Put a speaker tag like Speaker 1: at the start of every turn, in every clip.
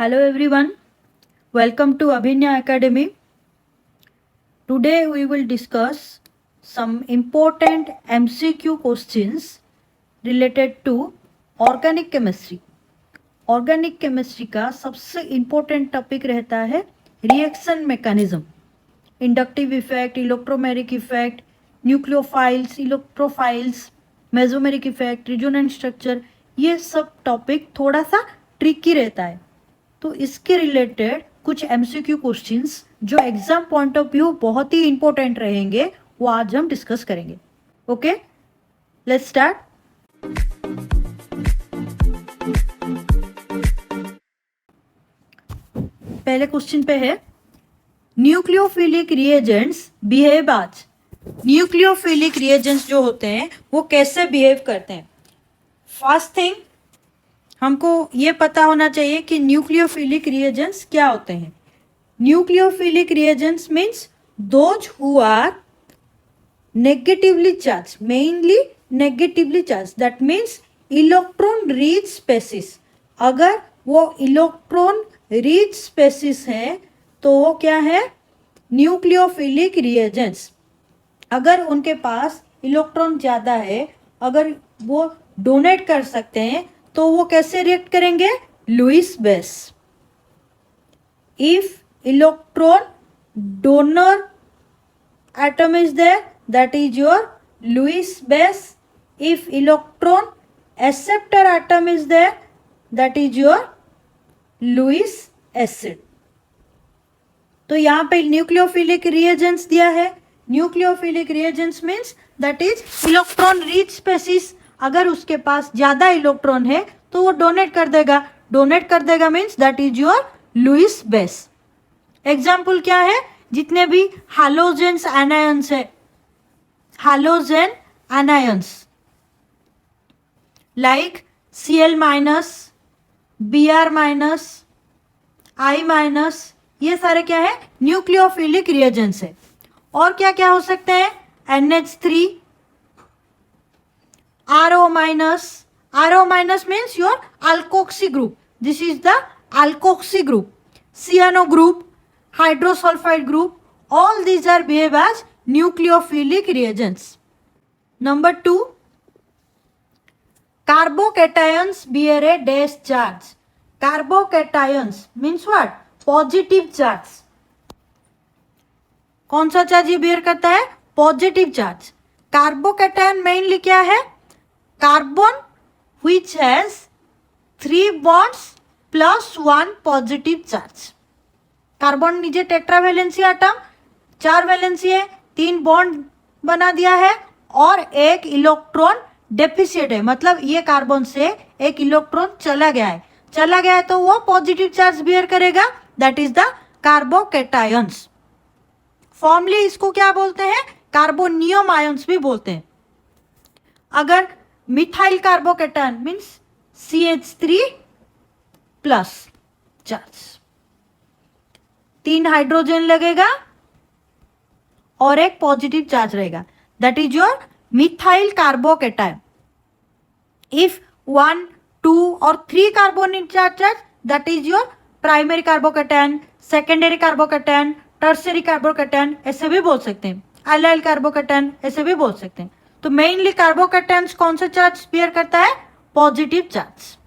Speaker 1: Hello everyone, welcome to Abhinya Academy. Today we will discuss some important MCQ questions related to organic chemistry. Organic chemistry का सबसे important topic रहता है reaction mechanism, inductive effect, electromeric effect, nucleophiles, electrophiles, mesomeric effect, resonance structure. ये सब topic थोड़ा सा tricky रहता है. तो इसके रिलेटेड कुछ एमसीक्यू क्वेश्चंस जो एग्जाम पॉइंट ऑफ व्यू बहुत ही इंपॉर्टेंट रहेंगे वो आज हम डिस्कस करेंगे. Okay, let's start. पहले क्वेश्चन पे है न्यूक्लियोफिलिक रिएजेंट्स बिहेव आज. न्यूक्लियोफिलिक रिएजेंट्स जो होते हैं वो कैसे बिहेव करते हैं. फर्स्ट थिंग हमको ये पता होना चाहिए कि न्यूक्लियोफिलिक रिएजेंट्स क्या होते हैं. Nucleophilic reagents means those who are negatively charge, mainly negatively charge. That means electron rich species. अगर वो इलेक्ट्रॉन रिच स्पेसिस है तो वो क्या है, न्यूक्लियोफिलिक रिएजेंट्स. अगर उनके पास इलेक्ट्रॉन ज़्यादा है, अगर वो डोनेट कर सकते हैं तो वो कैसे रिएक्ट करेंगे, Lewis base. If electron donor atom is there, that is your Lewis base. If electron acceptor atom is there, that is your Lewis acid. तो यहाँ पे न्यूक्लियोफिलिक रिएजेंट्स दिया है. Nucleophilic reagents means that is electron rich species. अगर उसके पास ज्यादा electron है तो वो डोनेट कर देगा. डोनेट कर देगा means that is your Lewis base. Example क्या है, जितने भी हैलोजेंस एनायंस है, halogen anions like Cl minus, Br minus, I minus, ये सारे क्या है, न्यूक्लियोफिलिक रिएजेंट्स है. और क्या क्या हो सकते हैं, NH3, RO minus. RO minus means your alkoxy group. This is the alkoxy group. Cyano group, hydrosulfide group, all these are behave as nucleophilic reagents. Number 2, carbocations bear a dash charge. Carbocations means what, positive charge. कौन सा charge ये bear करता है, positive charge. Carbocation mainly क्या है, carbon which has 3 bonds plus 1 positive charge. Carbon नीचे tetravalency atom, 4 valency है, 3 bond बना दिया है और एक इलेक्ट्रॉन डेफिशिएट है. मतलब ये कार्बन से एक इलेक्ट्रॉन चला गया है. चला गया है तो वो पॉजिटिव चार्ज बियर करेगा. That is the carbocations. Formally इसको क्या बोलते हैं, कार्बोनियम आयंस भी बोलते हैं. अगर methyl carbocation means CH3 plus charge, 3 hydrogen लगेगा और एक पॉजिटिव चार्ज रहेगा. That is your methyl carbocation. If 1, 2 और 3 carbonyl charge, that is your primary carbocation, secondary carbocation, tertiary carbocation, ऐसे भी बोल सकते हैं. एलाइल कार्बोकैटायन ऐसे भी बोल सकते हैं. तो मेनली कार्बोकैटायंस कौन सा चार्ज बियर करता है, positive charge.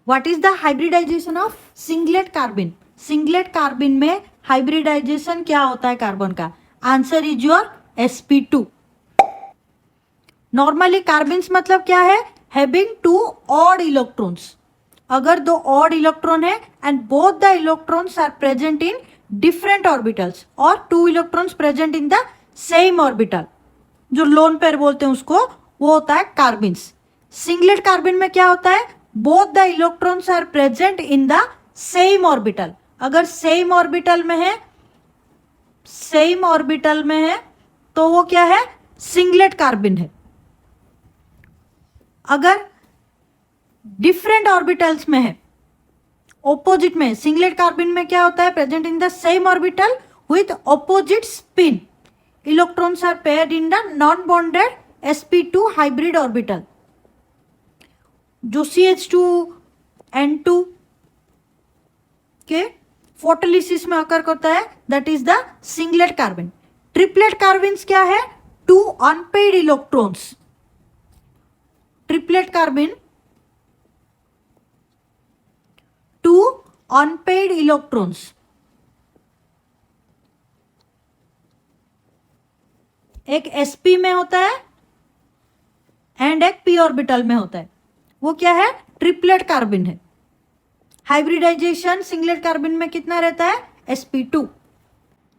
Speaker 1: What is the hybridisation of singlet carbene. Singlet carbene में हाइब्रिडाइजेशन क्या होता है कार्बन का, answer is your sp2. Normally carbenes मतलब क्या है, हैविंग 2 ऑड इलेक्ट्रॉन्स. अगर 2 ऑड इलेक्ट्रॉन है and both the electrons are present in different orbitals और 2 electrons present in the same orbital, जो लोन पेयर बोलते हैं उसको, वो होता है कार्बिन्स. सिंगलेट कार्बिन में क्या होता है, both the electrons are present in the same orbital. अगर सेम ऑर्बिटल में है, सेम ऑर्बिटल में है तो वो क्या है, सिंगलेट कार्बिन है. अगर डिफरेंट ऑर्बिटल्स में है, ऑपोजिट में, सिंगलेट कार्बिन में क्या होता है, present in the same orbital with opposite spin. Electrons are paired in the non bonded sp2 hybrid orbital. जो CH2N2 के फोटोलिसिस में अकर करता है, that is the singlet carbon. Triplet carbons क्या है? Two unpaired electrons. Triplet carbon two unpaired electrons. एक sp में होता है एंड एक p ऑर्बिटल में होता है, वो क्या है? ट्रिपलेट कार्बन है। हाइब्रिडाइजेशन सिंगलेट कार्बन में कितना रहता है? sp2।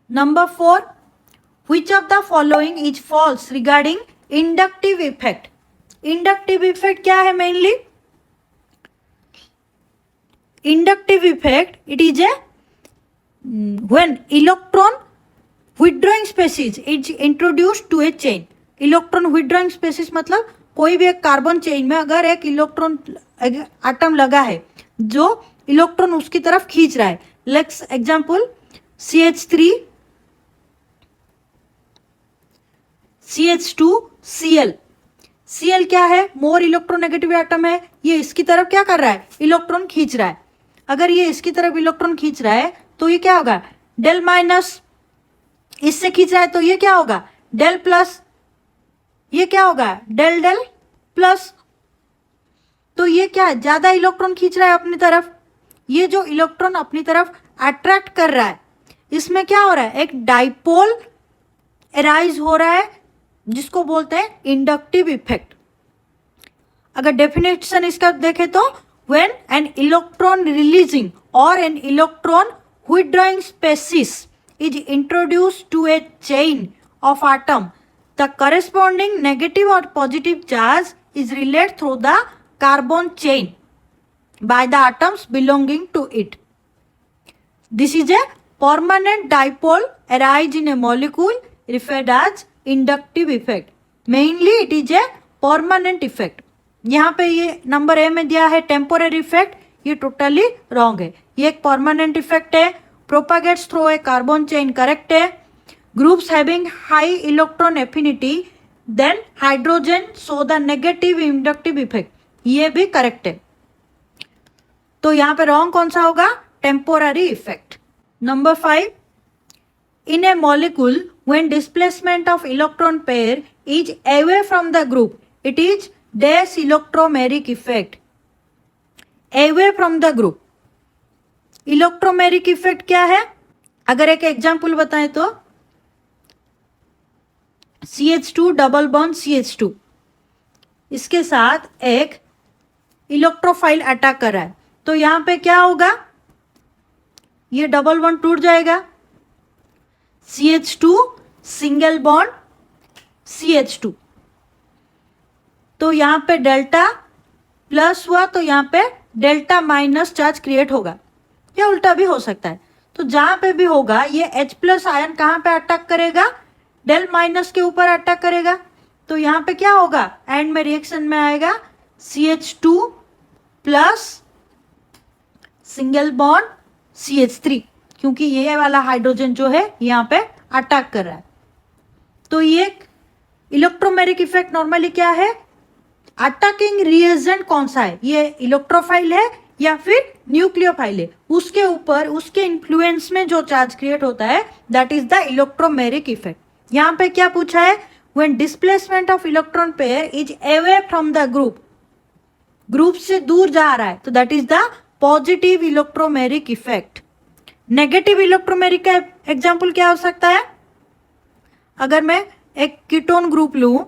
Speaker 1: Number 4, which of the following is false regarding inductive effect? Inductive effect क्या है? Mainly inductive effect, it is a when electron withdrawing species is introduced to a chain। Electron withdrawing species मतलब कोई भी एक carbon chain में अगर एक electron atom लगा है जो इलेक्ट्रॉन उसकी तरफ खींच रहा है, let's example CH3 CH2 Cl। Cl क्या है? मोर इलेक्ट्रोनेगेटिव एटम है, ये इसकी तरफ क्या कर रहा है? इलेक्ट्रॉन खींच रहा है। अगर ये इसकी तरफ इलेक्ट्रॉन खींच रहा है तो ये क्या होगा? Del minus. इससे खींच रहा है तो ये क्या होगा? Del plus. ये क्या होगा? Del del plus. तो ये क्या है? ज्यादा इलेक्ट्रॉन खींच रहा है अपनी तरफ। ये जो इलेक्ट्रॉन अपनी तरफ अट्रैक्ट कर रहा है, इसमें क्या हो रहा है? एक डाइपोल एराइज हो रहा है, जिसको बोलते हैं इंडक्टिव इफेक्ट। अगर डेफिनेशन इसका देखें तो when an electron releasing or an electron withdrawing species is introduced to a chain of atom, the corresponding negative or positive charge is relayed through the carbon chain by the atoms belonging to it. This is a permanent dipole arise in a molecule referred as inductive effect. Mainly it is a permanent effect. यहाँ पे ये number A में दिया है temporary effect, ये totally wrong है। ये एक परमानेंट इफेक्ट है। Propagates through a carbon chain, correct है। Groups having high electron affinity than hydrogen show the negative inductive effect, ये भी करेक्ट है। तो यहाँ पे रॉन्ग कौन सा होगा? Temporary effect. Number 5, in A molecule when displacement of electron pair is away from the group it is dash electromeric effect. Away from the group. Electromeric effect क्या है? अगर एक एग्जांपल बताएं तो CH2 डबल बॉन्ड CH2, इसके साथ एक electrophile attack कर रहा है, तो यहां पे क्या होगा? ये डबल बॉन्ड टूट जाएगा। CH2 सिंगल बॉन्ड CH2, तो यहाँ पे डेल्टा प्लस हुआ तो यहाँ पे डेल्टा माइनस चार्ज क्रिएट होगा, या उल्टा भी हो सकता है। तो जहां पे भी होगा ये H प्लस आयन कहाँ पे अटैक करेगा? डेल माइनस के ऊपर अटैक करेगा। तो यहाँ पे क्या होगा? एंड में रिएक्शन में आएगा CH2 plus single bond CH3, क्योंकि ये वाला हाइड्रोजन जो है यहाँ पे अटैक कर रहा है। तो ये इलेक्ट्रोमेरिक इफेक्ट नॉर्मली क्या है? अटैकिंग रिएजेंट कौन सा है? ये इलेक्ट्रोफाइल है या फिर न्यूक्लियोफाइल है, उसके ऊपर उसके इन्फ्लुएंस में जो चार्ज क्रिएट होता है, that is the electromeric effect. यहाँ पे क्या पूछा है? When displacement of electron pair is away from the group, group से दूर जा रहा है, तो that is the positive electromeric effect. Negative electromeric का एग्जाम्पल क्या हो सकता है? अगर मैं एक कीटोन ग्रुप लूं,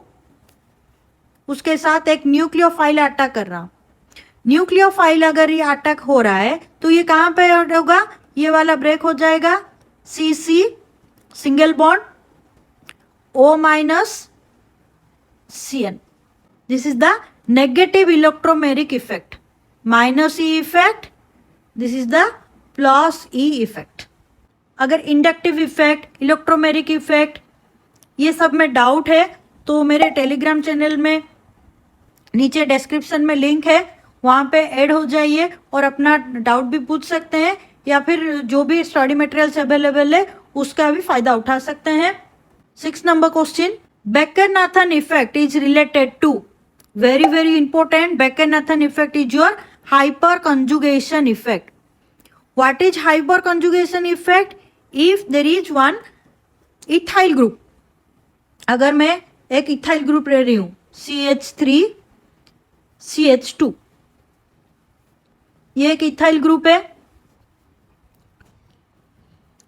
Speaker 1: उसके साथ एक न्यूक्लियोफाइल अटैक कर रहा हूं, न्यूक्लियोफाइल अगर ये अटैक हो रहा है तो ये कहां पे होगा? ये वाला ब्रेक हो जाएगा, CC single bond O minus CN। This is the negative electromeric effect. Minus E effect, this is the plus E effect. अगर इंडक्टिव इफेक्ट, इलेक्ट्रोमेरिक इफेक्ट, ये सब में डाउट है तो मेरे टेलीग्राम चैनल में नीचे डिस्क्रिप्शन में लिंक है, वहाँ पे ऐड हो जाइए और अपना डाउट भी पूछ सकते हैं, या फिर जो भी स्टडी मटेरियल्स अवेलेबल है उसका भी फायदा उठा सकते हैं। 6 number question, Baker Nathan effect is related to, very very important, Baker Nathan effect is your hyper conjugation effect. What is hyper conjugation effect? If there is one ethyl group, अगर मैं एक इथाइल ग्रुप ले रही हूं CH3CH2, ये एक ethyl group है,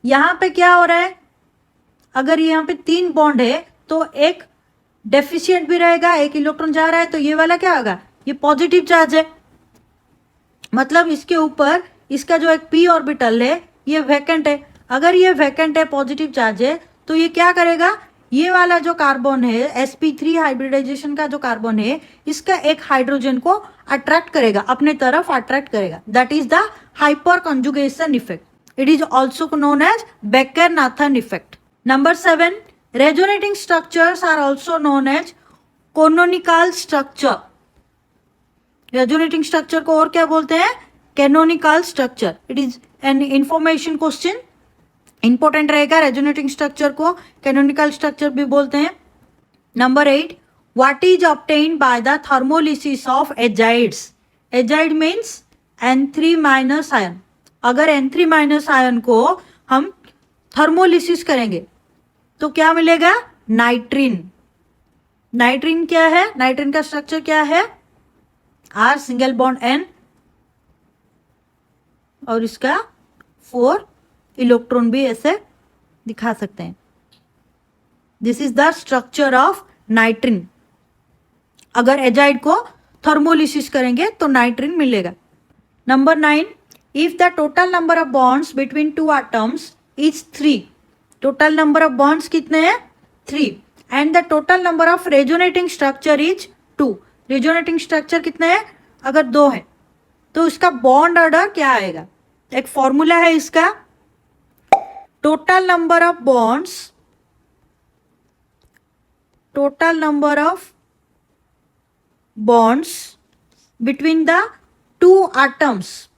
Speaker 1: यहां पे क्या हो रहा है, अगर यहां पे 3 बॉन्ड है तो एक डेफिशिएंट भी रहेगा, एक इलेक्ट्रॉन जा रहा है, तो ये वाला क्या होगा, ये पॉजिटिव चार्ज है, मतलब इसके ऊपर इसका जो एक p ऑर्बिटल है ये वैकेंट है। अगर ये वैकेंट है, पॉजिटिव चार्ज है, तो ये क्या करेगा, ये वाला जो कार्बन है sp3 हाइब्रिडाइजेशन का जो कार्बन है, इसका एक हाइड्रोजन को अट्रैक्ट करेगा, अपने तरफ अट्रैक्ट करेगा। That is the hyper conjugation effect. It is also known as Baker Nathan effect. Number 7, resonating structures are also known as canonical structure. Resonating structure को और क्या बोलते हैं, canonical structure. It is an information question, important रहेगा। Resonating structure को canonical structure भी बोलते हैं। Number 8, what is obtained by the thermolysis of azides. Azide means N3- ion. अगर N3- आयन को हम थर्मोलिसिस करेंगे तो क्या मिलेगा, नाइट्रिन। नाइट्रिन क्या है, नाइट्रिन का स्ट्रक्चर क्या है, R सिंगल बॉन्ड N और इसका 4 इलेक्ट्रॉन भी ऐसे दिखा सकते हैं। This is the structure of nitrene. अगर एजाइड को थर्मोलिसिस करेंगे तो नाइट्रिन मिलेगा। Number 9, if the total number of bonds between 2 atoms is 3, total number of bonds कितने हैं, 3, and the total number of resonating structure is 2, resonating structure कितने हैं, अगर 2 है तो इसका बॉन्ड ऑर्डर क्या आएगा, एक फॉर्मूला है इसका, total number of bonds between the 2 atoms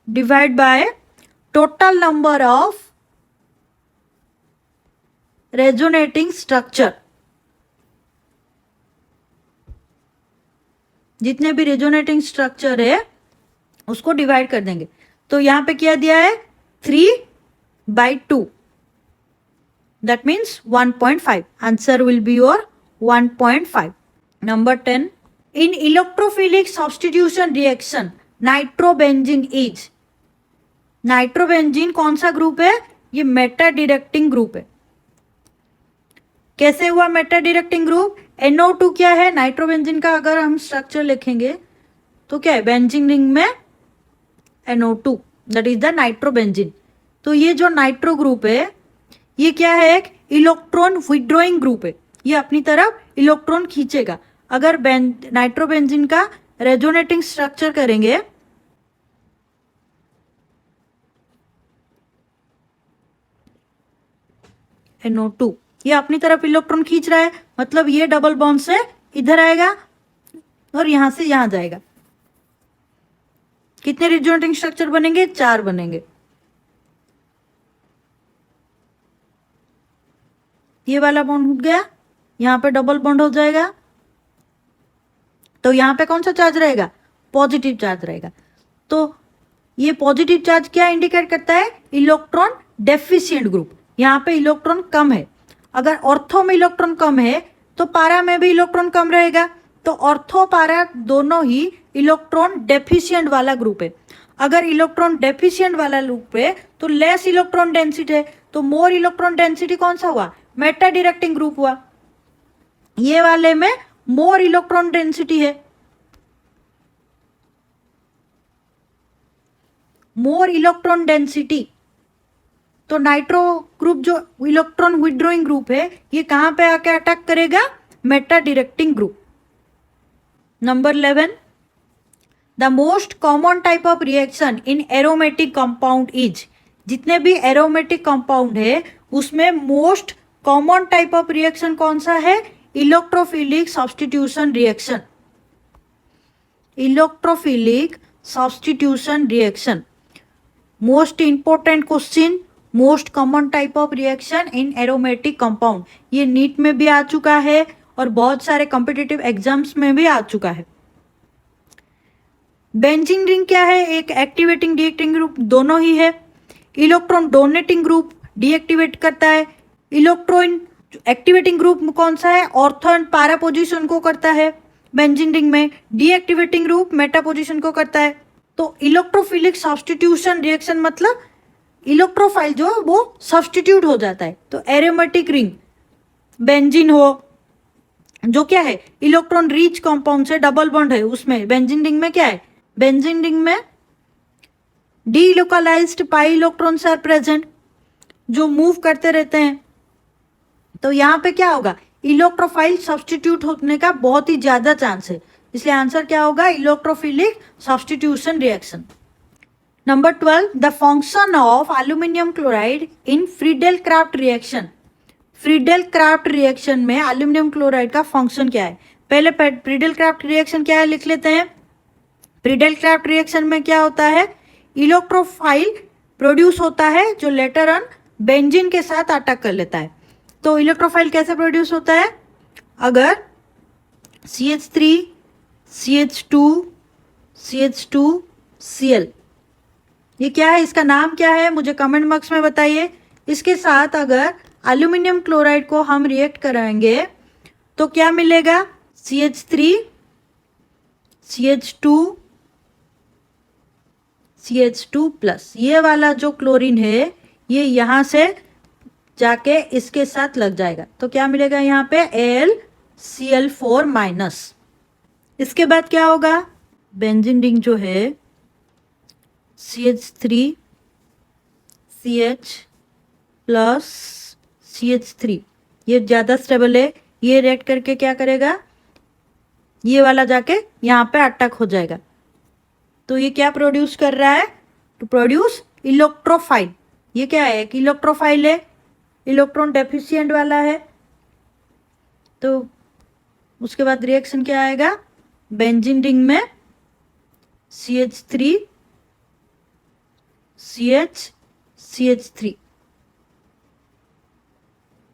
Speaker 1: divided by total number of resonating structure। जितने भी रेजोनेटिंग स्ट्रक्चर है उसको डिवाइड कर देंगे। तो यहां पे क्या दिया है, 3/2, that means 1.5। Answer will be your 1.5। Number 10, in electrophilic substitution reaction nitrobenzene is. Nitrobenzene कौन सा ग्रुप है, ये मेटा डायरेक्टिंग ग्रुप है। कैसे हुआ मेटा डायरेक्टिंग ग्रुप, NO2 क्या है, नाइट्रोबेंजीन का अगर हम स्ट्रक्चर लिखेंगे तो क्या है, बेंजीन रिंग में NO2, that is the nitrobenzene. तो ये जो नाइट्रो ग्रुप है ये क्या है, एक इलेक्ट्रॉन विड्रॉइंग ग्रुप है, ये अपनी तरफ इलेक्ट्रॉन खींचेगा। अगर नाइट्रोबेंजीन का रेजोनेटिंग स्ट्रक्चर करेंगे NO2, ये अपनी तरफ इलेक्ट्रॉन खींच रहा है, मतलब ये डबल बॉन्ड से इधर आएगा और यहां से यहां जाएगा। कितने रेजोनेटिंग स्ट्रक्चर बनेंगे, 4 बनेंगे। ये वाला बॉन्ड उठ गया, यहां पे डबल बॉन्ड हो जाएगा, तो यहां पे कौन सा चार्ज रहेगा, पॉजिटिव चार्ज रहेगा। तो ये पॉजिटिव चार्ज क्या इंडिकेट करता है, इलेक्ट्रॉन डेफिशिएंट ग्रुप, यहां पे इलेक्ट्रॉन कम है। अगर ऑर्थो में इलेक्ट्रॉन कम है तो पारा में भी इलेक्ट्रॉन कम रहेगा, तो ऑर्थो पारा दोनों ही इलेक्ट्रॉन डेफिशिएंट वाला ग्रुप है। अगर इलेक्ट्रॉन डेफिशिएंट वाला ग्रुप है तो लेस इलेक्ट्रॉन डेंसिटी है, तो मोर इलेक्ट्रॉन डेंसिटी कौन सा हुआ, मेटा डायरेक्टिंग ग्रुप हुआ। ये वाले में मोर इलेक्ट्रॉन डेंसिटी है, मोर इलेक्ट्रॉन डेंसिटी। तो नाइट्रो ग्रुप जो इलेक्ट्रॉन विड्रॉइंग ग्रुप है ये कहां पे आके अटैक करेगा, Meta directing group. Number 11, the most common type of reaction in aromatic compound is. जितने भी एरोमेटिक कंपाउंड है उसमें most common type of reaction कौन सा है, electrophilic substitution reaction. Electrophilic substitution reaction most important question, most common type of reaction in aromatic compound. ये NEET में भी आ चुका है और बहुत सारे कॉम्पिटिटिव एग्जाम्स में भी आ चुका है। बेंजीन रिंग क्या है? एक एक्टिवेटिंग डीएक्टिवेटिंग ग्रुप दोनों ही है। इलेक्ट्रॉन डोनेटिंग ग्रुप डीएक्टिवेट करता है। इलेक्ट्रॉन एक्टिवेटिंग ग्रुप कौन सा है? ऑर्थो एंड पैरा पोजीशन को करता है बेंजीन रिंग में। डीएक्टिवेटिंग ग्रुप मेटा पोजीशन को करता है। तो इलेक्ट्रोफिलिक सब्स्टिट्यूशन रिएक्शन मतलब इलेक्ट्रोफाइल जो वो सब्स्टिट्यूट हो जाता है। तो एरोमेटिक रिंग बेंजीन हो जो क्या है इलेक्ट्रॉन रिच कंपाउंड से डबल बॉन्ड है, उसमें बेंजीन रिंग में क्या है? बेंजीन रिंग में delocalised pi electrons are present जो मूव करते रहते हैं। तो यहाँ पे क्या होगा? इलेक्ट्रोफाइल सब्स्टिट्यूट होने का बहुत ही ज्यादा चांस है, इसलिए आंसर क्या होगा? Electrophilic substitution reaction. Number 12, the function of aluminium chloride in Friedel craft reaction. Friedel craft reaction में एल्यूमिनियम क्लोराइड का फंक्शन क्या है? पहले फ्रीडेल क्राफ्ट रिएक्शन क्या है लिख लेते हैं। फ्रीडेल क्राफ्ट रिएक्शन में क्या होता है? इलेक्ट्रोफाइल प्रोड्यूस होता है जो लेटर ऑन बेंजीन के साथ अटैक कर लेता है। तो इलेक्ट्रोफाइल कैसे प्रोड्यूस होता है? अगर CH3 CH2 CH2 Cl, ये क्या है? इसका नाम क्या है? मुझे कमेंट बॉक्स में बताइए। इसके साथ अगर एल्यूमिनियम क्लोराइड को हम रिएक्ट कराएंगे तो क्या मिलेगा? CH3 CH2 CH2 प्लस, ये वाला जो क्लोरीन है ये यहाँ से जाके इसके साथ लग जाएगा, तो क्या मिलेगा यहाँ पे? AlCl4 minus. इसके बाद क्या होगा? बेंजीन रिंग जो है CH3 CH प्लस CH3 ये ज़्यादा स्टेबल है, ये रिएक्ट करके क्या करेगा? ये वाला जाके यहाँ पे अटैक हो जाएगा। तो ये क्या प्रोड्यूस कर रहा है? To produce electrophile. ये क्या है? एक इलेक्ट्रोफाइल है, इलेक्ट्रॉन डेफिशिएंट वाला है। तो उसके बाद रिएक्शन क्या आएगा? बेंजीन रिंग में CH3 CH CH3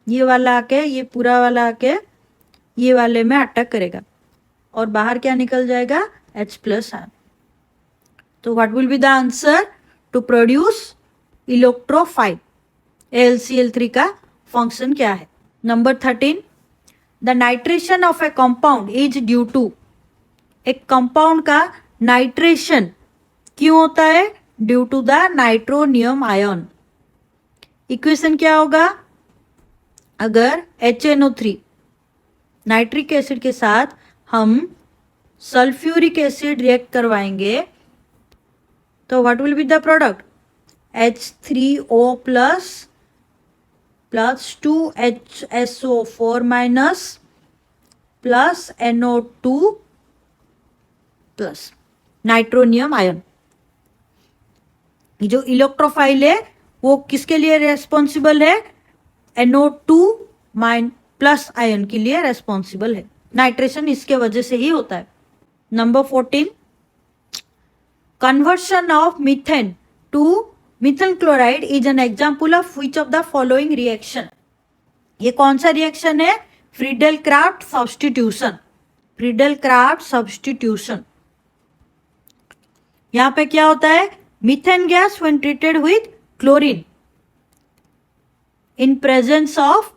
Speaker 1: ये वाला आके ये पूरा वाला आके ये वाले में अटैक करेगा और बाहर क्या निकल जाएगा? H plus ion. तो what will be the answer? To produce electrophile. AlCl3 का फंक्शन क्या है? Number 13, the nitration of a compound is due to. एक कंपाउंड का नाइट्रेशन क्यों होता है? Due to the nitronium ion. Equation क्या होगा? अगर HNO3 नाइट्रिक एसिड के साथ हम सल्फ्यूरिक एसिड रिएक्ट करवाएंगे तो what will be the product? H3O plus plus 2HSO4 minus plus NO2 plus nitronium ion. जो इलेक्ट्रोफाइल है वो किसके लिए रेस्पॉन्सिबल है? NO2 प्लस आयन के लिए रेस्पॉन्सिबल है। नाइट्रेशन इसके वजह से ही होता है। Number 14, conversion of methane to methane chloride is an example of which of the following reaction. ये कौन सा रिएक्शन है? Friedel Craft substitution. Friedel Craft substitution. यहां पे क्या होता है? Methane gas when treated with chlorine in presence of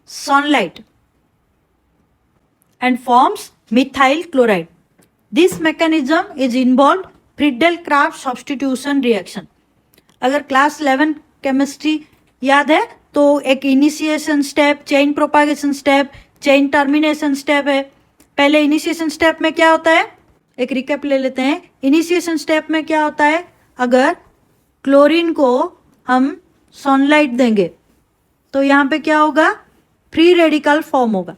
Speaker 1: sunlight and forms methyl chloride. This mechanism is involved Friedel-Crafts substitution reaction. अगर क्लास 11 केमिस्ट्री याद है तो एक initiation step, chain propagation step, chain termination step है। पहले initiation step में क्या होता है? एक रिकैप ले लेते हैं। इनिशिएशन स्टेप में क्या होता है? अगर क्लोरीन को हम सनलाइट देंगे तो यहाँ पे क्या होगा? फ्री रेडिकल फॉर्म होगा।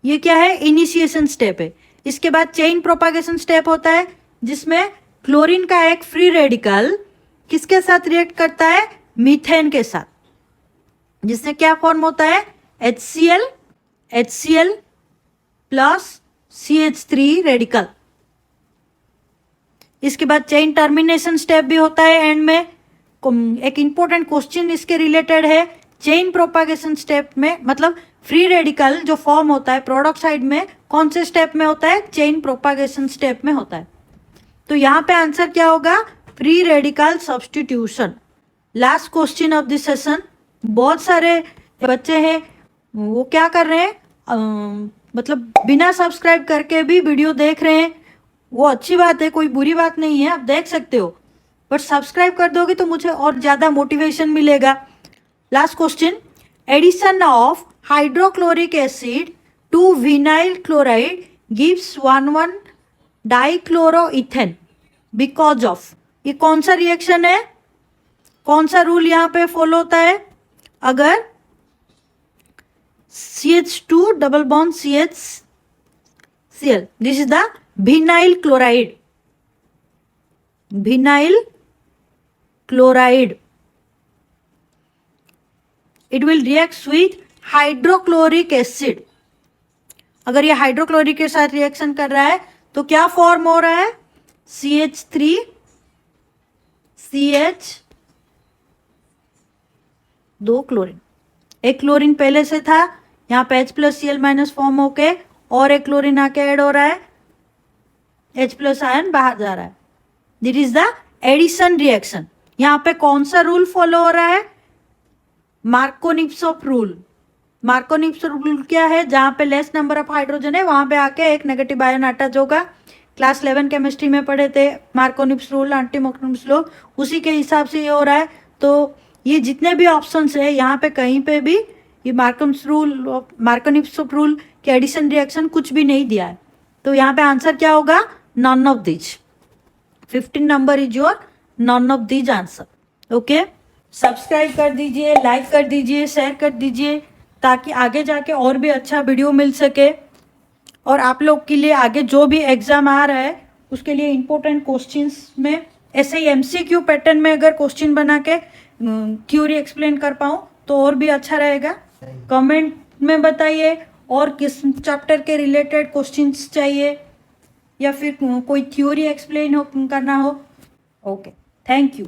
Speaker 1: ये क्या है? इनिशिएशन स्टेप है। इसके बाद चेन प्रोपागेशन स्टेप होता है जिसमें क्लोरीन का एक फ्री रेडिकल किसके साथ रिएक्ट करता है? मीथेन के साथ, जिससे क्या फॉर्म होता है? HCl plus CH3 radical. इसके बाद चेन टर्मिनेशन स्टेप भी होता है एंड में। एक इंपॉर्टेंट क्वेश्चन इसके रिलेटेड है। चेन प्रोपागेशन स्टेप में मतलब फ्री रेडिकल जो फॉर्म होता है प्रोडक्ट साइड में कौन से स्टेप में होता है? चेन प्रोपागेशन स्टेप में होता है। तो यहाँ पे आंसर क्या होगा? Free radical substitution. Last question of this session. बहुत सारे बच्चे हैं वो क्या कर रहे हैं, मतलब बिना सब्सक्राइब करके भी वीडियो देख रहे हैं। वो अच्छी बात है, कोई बुरी बात नहीं है, आप देख सकते हो, बट सब्सक्राइब कर दोगे तो मुझे और ज़्यादा मोटिवेशन मिलेगा। Last question, addition of hydrochloric acid to vinyl chloride gives 1,1 dichloroethane because of. ये कौन सा रिएक्शन है? कौन सा रूल यहाँ पे फॉलो होता है? अगर CH2 double bond CHCl, this is the vinyl chloride. Vinyl chloride, it will react with hydrochloric acid. अगर ये हाइड्रोक्लोरिक के साथ रिएक्शन कर रहा है तो क्या फॉर्म हो रहा है? CH3 CH2 chlorine. एक क्लोरीन पहले से था, यहाँ पे H+Cl- फॉर्म होके और एक क्लोरीन आके ऐड हो रहा है, H+ आयन बाहर जा रहा है। That is the addition reaction. यहाँ पे कौन सा रूल फॉलो हो रहा है? मार्कोनिप्सोप रूल। मार्कोनिप्सोप रूल क्या है? जहाँ पे लेस नंबर ऑफ हाइड्रोजन है वहां पे आके एक नेगेटिव आयन अटैच होगा। क्लास 11 केमिस्ट्री में पढ़े थे मार्कोनिप्स रूल, एंटी-मार्कोनिप्स लॉ, उसी के हिसाब से ये हो रहा है। तो ये जितने भी ऑप्शंस है यहाँ पे कहीं पे भी ये मार्कोनिप्सोप रूल के एडिशन रिएक्शन कुछ भी नहीं दिया है। तो यहाँ पे आंसर क्या होगा? None of these. 15 number is your none of these answer. Okay, subscribe कर दीजिए, लाइक कर दीजिए, शेयर कर दीजिए, ताकि आगे जाके और भी अच्छा वीडियो मिल सके और आप लोग के लिए आगे जो भी एग्जाम आ रहा है उसके लिए इम्पोर्टेंट क्वेश्चंस में ऐसे ही MCQ पैटर्न में अगर क्वेश्चन बना के थ्योरी एक्सप्लेन कर पाऊँ तो और भी अच्छा रहेगा। कमेंट में बताइए और किस चैप्टर के रिलेटेड क्वेश्चंस चाहिए या फिर कोई थ्योरी एक्सप्लेन करना हो। Okay, thank you.